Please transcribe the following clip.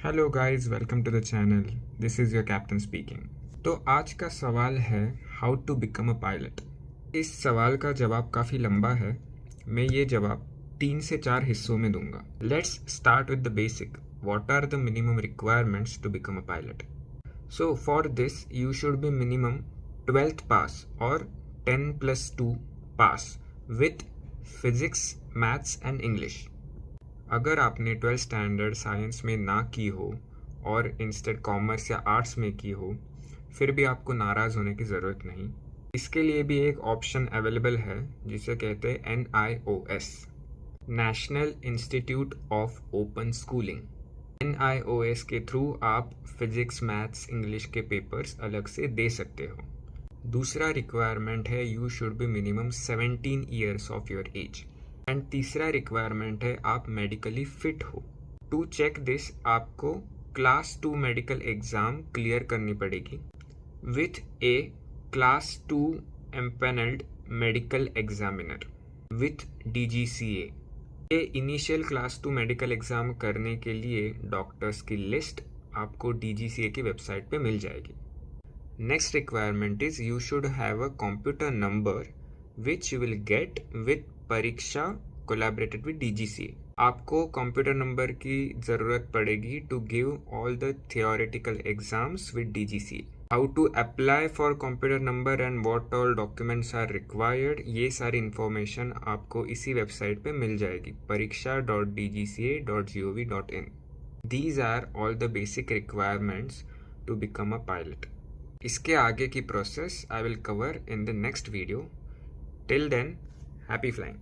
Hello guys, welcome to the channel. This is your captain speaking. तो आज का सवाल है how to become a pilot. इस सवाल का जवाब काफ़ी लंबा है। मैं ये जवाब 3 से 4 हिस्सों में दूंगा। Let's start with the basic. What are the minimum requirements to become a pilot? So for this you should be minimum 12th pass or 10+2 pass with physics, maths and English। अगर आपने 12th स्टैंडर्ड साइंस में ना की हो और instead commerce या arts में की हो, फिर भी आपको नाराज़ होने की ज़रूरत नहीं। इसके लिए भी एक ऑप्शन अवेलेबल है जिसे कहते हैं NIOS, national institute of open schooling. NIOS के थ्रू आप फिजिक्स, मैथ्स, इंग्लिश के पेपर्स अलग से दे सकते हो। दूसरा रिक्वायरमेंट है you should be minimum 17 years of your age. And तीसरा रिक्वायरमेंट है आप मेडिकली फिट हो। टू चेक दिस आपको क्लास 2 मेडिकल एग्ज़ाम क्लियर करनी पड़ेगी with A class 2 empanelled medical examiner with DGCA। ये इनिशियल क्लास 2 मेडिकल एग्ज़ाम करने के लिए डॉक्टर्स की लिस्ट आपको DGCA की वेबसाइट पे मिल जाएगी। Next requirement is you should have a computer number which you will get with Pariksha collaborated with DGCA। आपको कंप्यूटर नंबर की ज़रूरत पड़ेगी to give all the theoretical exams with DGCA। How to apply for computer number and what all documents are required, ये सारी information आपको इसी website पे मिल जाएगी, pariksha.dgca.gov.in। These are all the basic requirements to become a pilot. इसके आगे की process I will cover in the next video. Till then, happy flying.